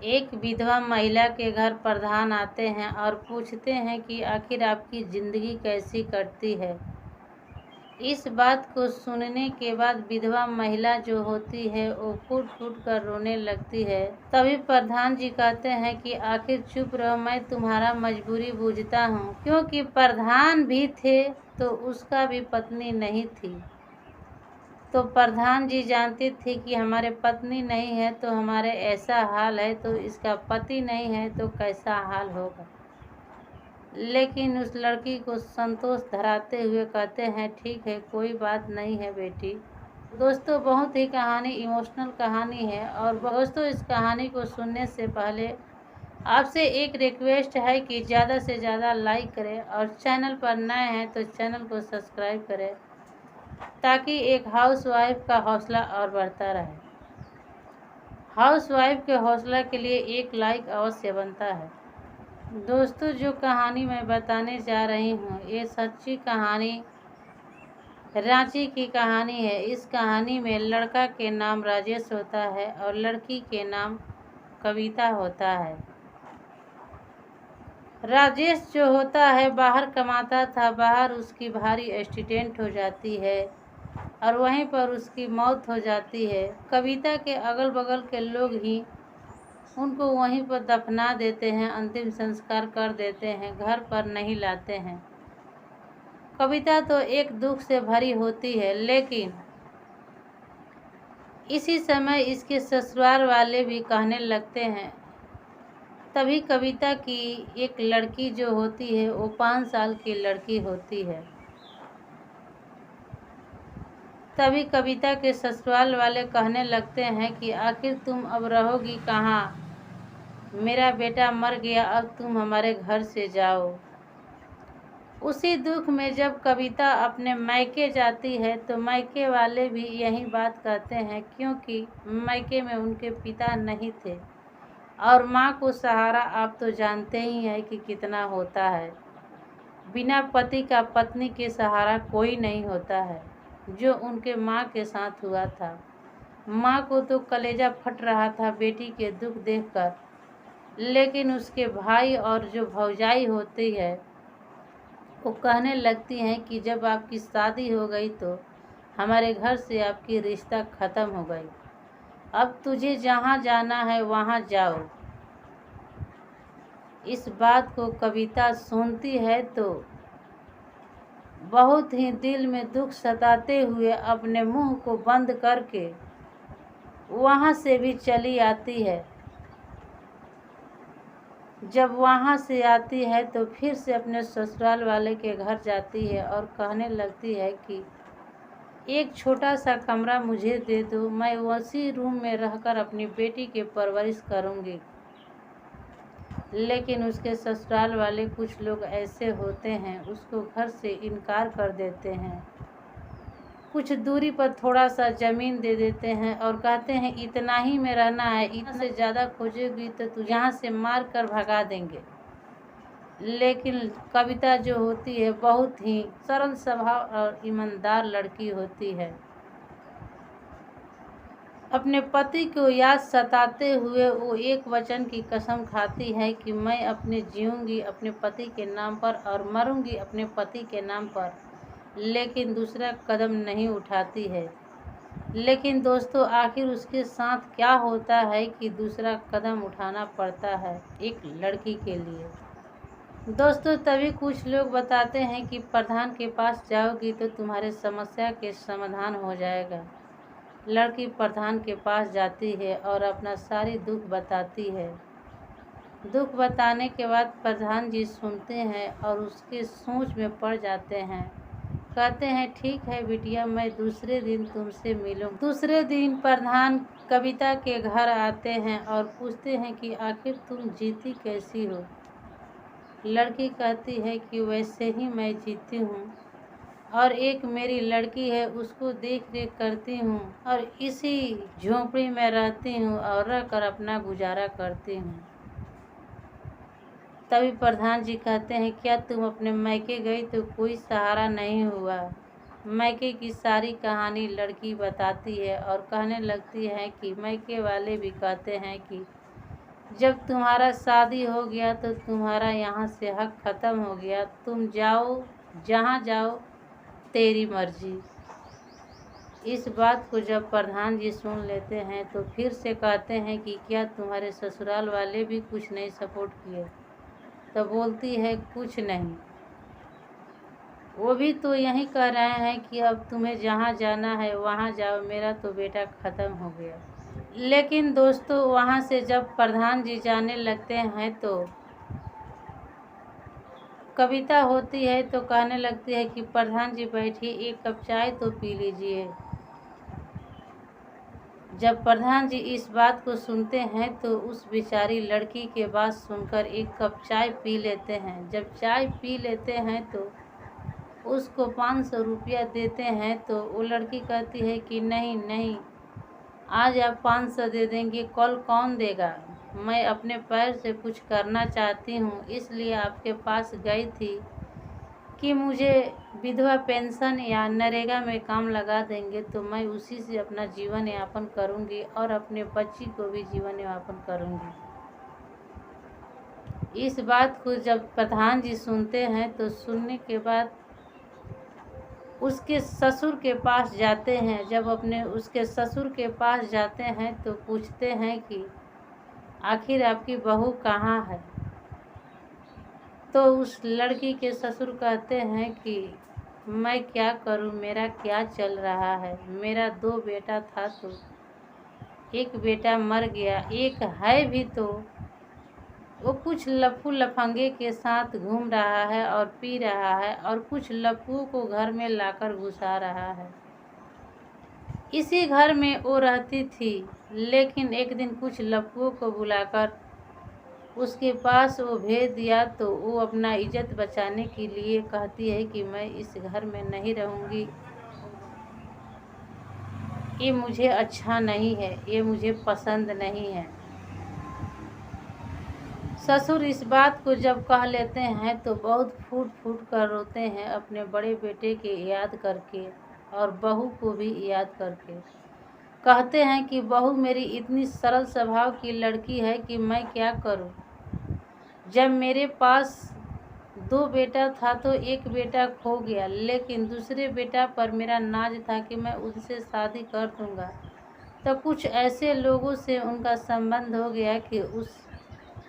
एक विधवा महिला के घर प्रधान आते हैं और पूछते हैं कि आखिर आपकी ज़िंदगी कैसी कटती है। इस बात को सुनने के बाद विधवा महिला जो होती है वो फूट फूट कर रोने लगती है। तभी प्रधान जी कहते हैं कि आखिर चुप रहो, मैं तुम्हारा मजबूरी बूझता हूँ, क्योंकि प्रधान भी थे तो उसका भी पत्नी नहीं थी। तो प्रधान जी जानती थी कि हमारे पत्नी नहीं है तो हमारे ऐसा हाल है, तो इसका पति नहीं है तो कैसा हाल होगा। लेकिन उस लड़की को संतोष धराते हुए कहते हैं ठीक है, कोई बात नहीं है बेटी। दोस्तों, बहुत ही कहानी इमोशनल कहानी है। और दोस्तों, इस कहानी को सुनने से पहले आपसे एक रिक्वेस्ट है कि ज़्यादा से ज़्यादा लाइक करें और चैनल पर नए हैं तो चैनल को सब्सक्राइब करें, ताकि एक हाउसवाइफ का हौसला और बढ़ता रहे। हाउसवाइफ के हौसला के लिए एक लाइक अवश्य बनता है। दोस्तों, जो कहानी मैं बताने जा रही हूँ ये सच्ची कहानी रांची की कहानी है। इस कहानी में लड़का के नाम राजेश होता है और लड़की के नाम कविता होता है। राजेश जो होता है बाहर कमाता था, बाहर उसकी भारी एक्सीडेंट हो जाती है और वहीं पर उसकी मौत हो जाती है। कविता के अगल बगल के लोग ही उनको वहीं पर दफना देते हैं, अंतिम संस्कार कर देते हैं, घर पर नहीं लाते हैं। कविता तो एक दुख से भरी होती है, लेकिन इसी समय इसके ससुराल वाले भी कहने लगते हैं। तभी कविता की एक लड़की जो होती है वो 5 साल की लड़की होती है। तभी कविता के ससुराल वाले कहने लगते हैं कि आखिर तुम अब रहोगी कहाँ, मेरा बेटा मर गया, अब तुम हमारे घर से जाओ। उसी दुख में जब कविता अपने मायके जाती है तो मायके वाले भी यही बात कहते हैं, क्योंकि मायके में उनके पिता नहीं थे और माँ को सहारा आप तो जानते ही हैं कि कितना होता है। बिना पति का पत्नी के सहारा कोई नहीं होता है, जो उनके माँ के साथ हुआ था। माँ को तो कलेजा फट रहा था बेटी के दुख देखकर, लेकिन उसके भाई और जो भौजाई होती है वो कहने लगती हैं कि जब आपकी शादी हो गई तो हमारे घर से आपकी रिश्ता ख़त्म हो गई, अब तुझे जहाँ जाना है वहाँ जाओ। इस बात को कविता सुनती है तो बहुत ही दिल में दुख सताते हुए अपने मुंह को बंद करके वहाँ से भी चली आती है। जब वहाँ से आती है तो फिर से अपने ससुराल वाले के घर जाती है और कहने लगती है कि एक छोटा सा कमरा मुझे दे दो, मैं उसी रूम में रहकर अपनी बेटी की परवरिश करूँगी। लेकिन उसके ससुराल वाले कुछ लोग ऐसे होते हैं, उसको घर से इनकार कर देते हैं। कुछ दूरी पर थोड़ा सा ज़मीन दे देते हैं और कहते हैं इतना ही में रहना है, इतना से ज़्यादा खोजेगी तो तुझे यहाँ से मार कर भगा देंगे। लेकिन कविता जो होती है बहुत ही सरल स्वभाव और ईमानदार लड़की होती है। अपने पति को याद सताते हुए वो एक वचन की कसम खाती है कि मैं अपने जीऊँगी अपने पति के नाम पर और मरूँगी अपने पति के नाम पर, लेकिन दूसरा कदम नहीं उठाती है। लेकिन दोस्तों, आखिर उसके साथ क्या होता है कि दूसरा कदम उठाना पड़ता है एक लड़की के लिए। दोस्तों, तभी कुछ लोग बताते हैं कि प्रधान के पास जाओगी तो तुम्हारे समस्या के समाधान हो जाएगा। लड़की प्रधान के पास जाती है और अपना सारी दुख बताती है। दुख बताने के बाद प्रधान जी सुनते हैं और उसके सोच में पड़ जाते हैं। कहते हैं ठीक है बिटिया, मैं दूसरे दिन तुमसे मिलूं। दूसरे दिन प्रधान कविता के घर आते हैं और पूछते हैं कि आखिर तुम जीती कैसी हो। लड़की कहती है कि वैसे ही मैं जीती हूँ और एक मेरी लड़की है उसको देख रेख करती हूँ और इसी झोंपड़ी में रहती हूँ और रहकर अपना गुजारा करती हूँ। तभी प्रधान जी कहते हैं क्या तुम अपने मायके गई तो कोई सहारा नहीं हुआ। मायके की सारी कहानी लड़की बताती है और कहने लगती है कि मायके वाले भी कहते हैं कि जब तुम्हारा शादी हो गया तो तुम्हारा यहाँ से हक ख़त्म हो गया, तुम जाओ जहाँ जाओ, तेरी मर्जी। इस बात को जब प्रधान जी सुन लेते हैं तो फिर से कहते हैं कि क्या तुम्हारे ससुराल वाले भी कुछ नहीं सपोर्ट किए? तो बोलती है कुछ नहीं, वो भी तो यही कह रहे हैं कि अब तुम्हें जहाँ जाना है वहाँ जाओ, मेरा तो बेटा ख़त्म हो गया। लेकिन दोस्तों, वहाँ से जब प्रधान जी जाने लगते हैं तो कविता होती है तो कहने लगती है कि प्रधान जी बैठिए, एक कप चाय तो पी लीजिए। जब प्रधान जी इस बात को सुनते हैं तो उस बेचारी लड़की के बात सुनकर एक कप चाय पी लेते हैं। जब चाय पी लेते हैं तो उसको 500 रुपया देते हैं तो वो लड़की कहती है कि नहीं नहीं, आज आप 500 दे देंगे, कल कौन देगा? मैं अपने पैर से कुछ करना चाहती हूँ, इसलिए आपके पास गई थी कि मुझे विधवा पेंशन या नरेगा में काम लगा देंगे तो मैं उसी से अपना जीवन यापन करूँगी और अपने बच्ची को भी जीवन यापन करूँगी। इस बात को जब प्रधान जी सुनते हैं तो सुनने के बाद उसके ससुर के पास जाते हैं। जब उसके ससुर के पास जाते हैं तो पूछते हैं कि आखिर आपकी बहू कहाँ है? तो उस लड़की के ससुर कहते हैं कि मैं क्या करूं, मेरा क्या चल रहा है, मेरा 2 बेटा था तो एक बेटा मर गया, एक है भी तो वो कुछ लफू लफंगे के साथ घूम रहा है और पी रहा है और कुछ लफुओं को घर में लाकर घुसा रहा है। इसी घर में वो रहती थी, लेकिन एक दिन कुछ लफुओं को बुलाकर उसके पास वो भेज दिया तो वो अपना इज्जत बचाने के लिए कहती है कि मैं इस घर में नहीं रहूँगी, ये मुझे अच्छा नहीं है, ये मुझे पसंद नहीं है। ससुर इस बात को जब कह लेते हैं तो बहुत फूट फूट कर रोते हैं, अपने बड़े बेटे के याद करके और बहू को भी याद करके। कहते हैं कि बहू मेरी इतनी सरल स्वभाव की लड़की है कि मैं क्या करूं। जब मेरे पास 2 बेटा था तो एक बेटा खो गया, लेकिन दूसरे बेटा पर मेरा नाज था कि मैं उनसे शादी कर दूंगा। तो कुछ ऐसे लोगों से उनका संबंध हो गया कि उस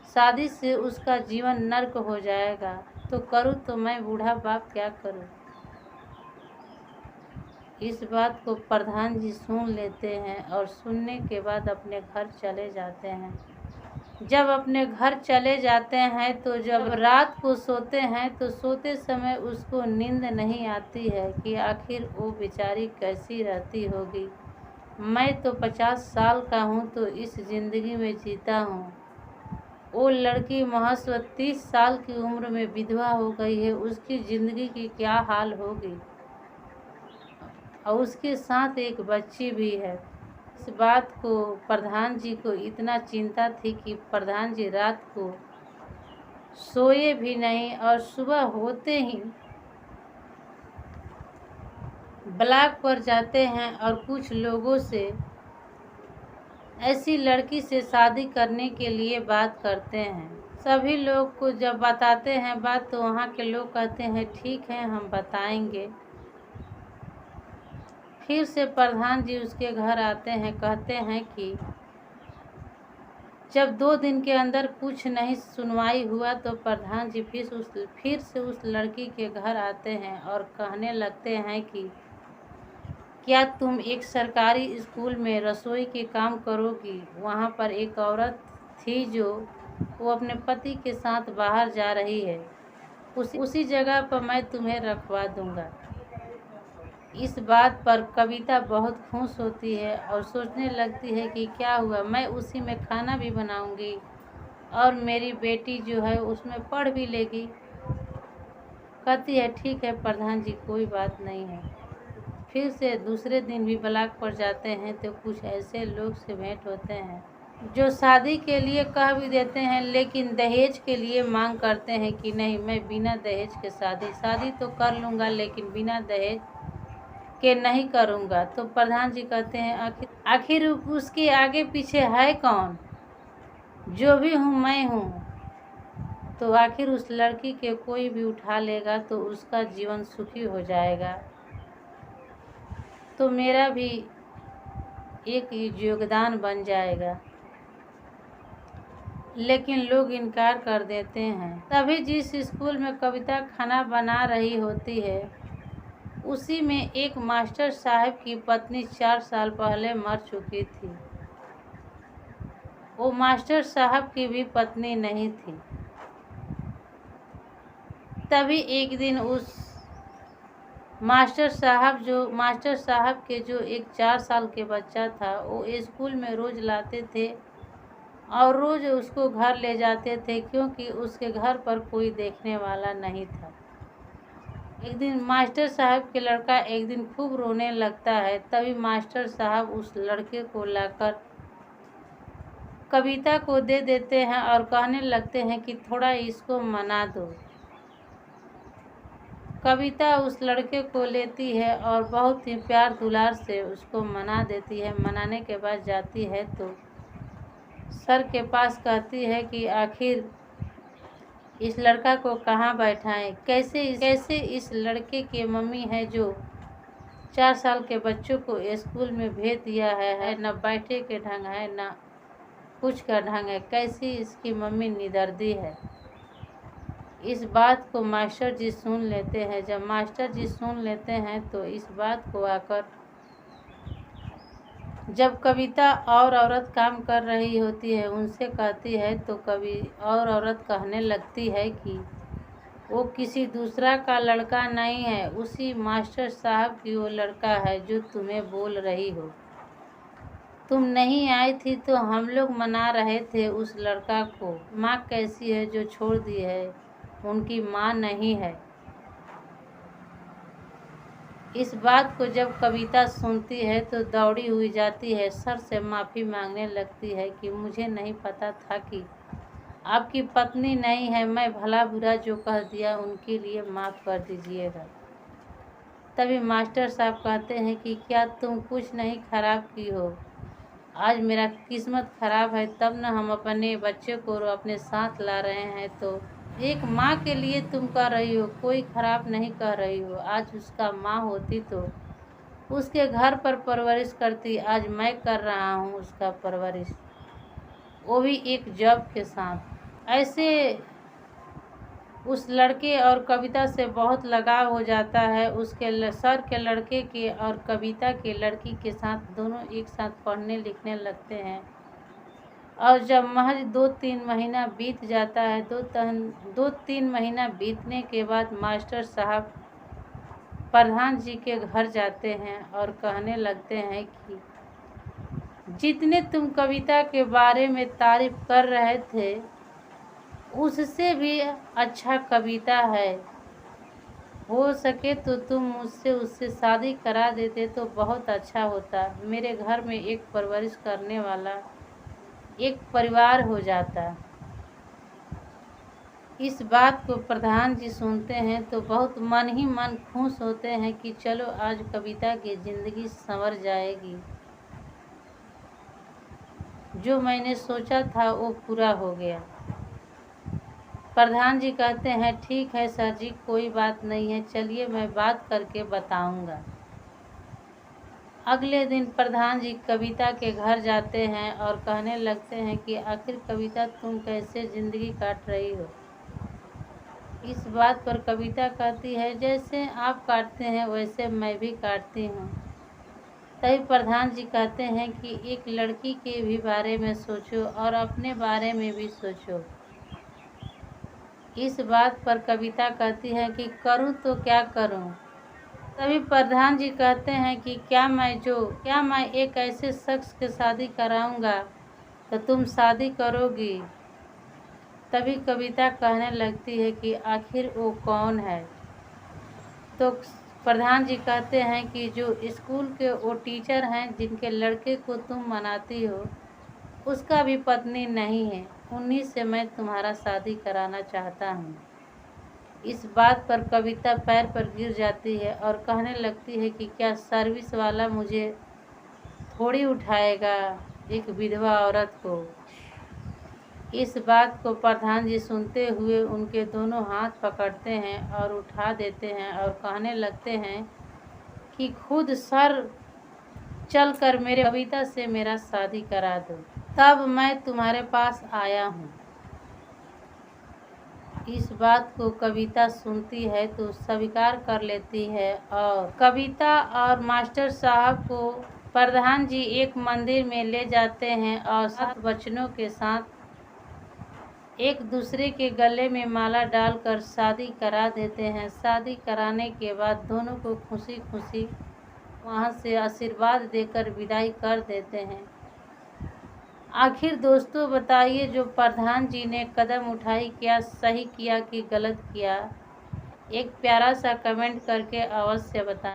शादी से उसका जीवन नर्क हो जाएगा। तो करूँ तो मैं बूढ़ा बाप क्या करूँ? इस बात को प्रधान जी सुन लेते हैं और सुनने के बाद अपने घर चले जाते हैं। जब अपने घर चले जाते हैं तो जब रात को सोते हैं तो सोते समय उसको नींद नहीं आती है कि आखिर वो बेचारी कैसी रहती होगी। मैं तो 50 साल का हूँ तो इस ज़िंदगी में जीता हूँ, वो लड़की महज 30 साल की उम्र में विधवा हो गई है, उसकी ज़िंदगी की क्या हाल होगी और उसके साथ एक बच्ची भी है। इस बात को प्रधान जी को इतना चिंता थी कि प्रधान जी रात को सोए भी नहीं और सुबह होते ही ब्लॉक पर जाते हैं और कुछ लोगों से ऐसी लड़की से शादी करने के लिए बात करते हैं। सभी लोग को जब बताते हैं बात तो वहाँ के लोग कहते हैं ठीक है, हम बताएंगे। फिर से प्रधान जी उसके घर आते हैं, कहते हैं कि जब 2 दिन के अंदर कुछ नहीं सुनवाई हुआ तो प्रधान जी फिर से उस लड़की के घर आते हैं और कहने लगते हैं कि क्या तुम एक सरकारी स्कूल में रसोई के काम करोगी? वहाँ पर एक औरत थी जो वो अपने पति के साथ बाहर जा रही है, उसी जगह पर मैं तुम्हें रखवा दूंगा। इस बात पर कविता बहुत खुश होती है और सोचने लगती है कि क्या हुआ, मैं उसी में खाना भी बनाऊंगी और मेरी बेटी जो है उसमें पढ़ भी लेगी। कहती है ठीक है प्रधान जी, कोई बात नहीं है। फिर से दूसरे दिन भी ब्लॉक पर जाते हैं तो कुछ ऐसे लोग से भेंट होते हैं जो शादी के लिए कह भी देते हैं, लेकिन दहेज के लिए मांग करते हैं कि नहीं, मैं बिना दहेज के शादी तो कर लूँगा लेकिन बिना दहेज के नहीं करूँगा। तो प्रधान जी कहते हैं आखिर उसके आगे पीछे है कौन? जो भी हूँ मैं हूँ, तो आखिर उस लड़की के कोई भी उठा लेगा तो उसका जीवन सुखी हो जाएगा। तो मेरा भी एक योगदान बन जाएगा। लेकिन लोग इनकार कर देते हैं। तभी जिस स्कूल में कविता खाना बना रही होती है, उसी में एक मास्टर साहब की पत्नी 4 साल पहले मर चुकी थी। वो मास्टर साहब की भी पत्नी नहीं थी। तभी एक दिन उस मास्टर साहब के जो एक 4 साल के बच्चा था, वो स्कूल में रोज लाते थे और रोज उसको घर ले जाते थे, क्योंकि उसके घर पर कोई देखने वाला नहीं था। एक दिन मास्टर साहब के लड़का एक दिन खूब रोने लगता है। तभी मास्टर साहब उस लड़के को लाकर कविता को दे देते हैं और कहने लगते हैं कि थोड़ा इसको मना दो। कविता उस लड़के को लेती है और बहुत ही प्यार दुलार से उसको मना देती है। मनाने के बाद जाती है तो सर के पास कहती है कि आखिर इस लड़का को कहाँ बैठाएं, कैसे इस लड़के की मम्मी है जो 4 साल के बच्चों को स्कूल में भेज दिया है, न बैठे के ढंग है न कुछ का ढंग है, कैसी इसकी मम्मी निदर्दी है। इस बात को मास्टर जी सुन लेते हैं। जब मास्टर जी सुन लेते हैं तो इस बात को आकर जब कविता और औरत काम कर रही होती है उनसे कहती है, तो कभी और औरत कहने लगती है कि वो किसी दूसरा का लड़का नहीं है, उसी मास्टर साहब की वो लड़का है जो तुम्हें बोल रही हो। तुम नहीं आई थी तो हम लोग मना रहे थे उस लड़का को। माँ कैसी है जो छोड़ दी है, उनकी माँ नहीं है। इस बात को जब कविता सुनती है तो दौड़ी हुई जाती है, सर से माफ़ी मांगने लगती है कि मुझे नहीं पता था कि आपकी पत्नी नहीं है, मैं भला बुरा जो कह दिया उनके लिए माफ़ कर दीजिएगा। तभी मास्टर साहब कहते हैं कि क्या तुम कुछ नहीं खराब की हो, आज मेरा किस्मत खराब है तब न हम अपने बच्चे को अपने साथ ला रहे हैं। तो एक माँ के लिए तुम कर रही हो, कोई खराब नहीं कर रही हो। आज उसका माँ होती तो उसके घर पर परवरिश करती, आज मैं कर रहा हूँ उसका परवरिश, वो भी एक जॉब के साथ। ऐसे उस लड़के और कविता से बहुत लगाव हो जाता है। उसके सर के लड़के के और कविता के लड़की के साथ दोनों एक साथ पढ़ने लिखने लगते हैं। और जब महज 2-3 महीना बीत जाता है, 2-3 महीना बीतने के बाद मास्टर साहब प्रधान जी के घर जाते हैं और कहने लगते हैं कि जितने तुम कविता के बारे में तारीफ कर रहे थे उससे भी अच्छा कविता है, हो सके तो तुम मुझसे उससे शादी करा देते तो बहुत अच्छा होता। मेरे घर में एक परवरिश करने वाला एक परिवार हो जाता। इस बात को प्रधान जी सुनते हैं तो बहुत मन ही मन खुश होते हैं कि चलो आज कविता की जिंदगी संवर जाएगी, जो मैंने सोचा था वो पूरा हो गया। प्रधान जी कहते हैं ठीक है सर जी, कोई बात नहीं है, चलिए मैं बात करके बताऊंगा। अगले दिन प्रधान जी कविता के घर जाते हैं और कहने लगते हैं कि आखिर कविता तुम कैसे ज़िंदगी काट रही हो। इस बात पर कविता कहती है जैसे आप काटते हैं वैसे मैं भी काटती हूँ। तभी प्रधान जी कहते हैं कि एक लड़की के भी बारे में सोचो और अपने बारे में भी सोचो। इस बात पर कविता कहती है कि करूँ तो क्या करूँ। तभी प्रधान जी कहते हैं कि क्या मैं एक ऐसे शख्स के शादी कराऊंगा तो तुम शादी करोगी। तभी कविता कहने लगती है कि आखिर वो कौन है। तो प्रधान जी कहते हैं कि जो स्कूल के वो टीचर हैं जिनके लड़के को तुम मनाती हो, उसका भी पत्नी नहीं है, उन्हीं से मैं तुम्हारा शादी कराना चाहता हूँ। इस बात पर कविता पैर पर गिर जाती है और कहने लगती है कि क्या सर्विस वाला मुझे थोड़ी उठाएगा, एक विधवा औरत को। इस बात को प्रधान जी सुनते हुए उनके दोनों हाथ पकड़ते हैं और उठा देते हैं और कहने लगते हैं कि खुद सर चलकर मेरे कविता से मेरा शादी करा दो, तब मैं तुम्हारे पास आया हूँ। इस बात को कविता सुनती है तो स्वीकार कर लेती है और कविता और मास्टर साहब को प्रधान जी एक मंदिर में ले जाते हैं और 7 वचनों के साथ एक दूसरे के गले में माला डालकर शादी करा देते हैं। शादी कराने के बाद दोनों को खुशी खुशी वहाँ से आशीर्वाद देकर विदाई कर देते हैं। आखिर दोस्तों बताइए, जो प्रधान जी ने कदम उठाई क्या सही किया कि गलत किया? एक प्यारा सा कमेंट करके अवश्य बताएं।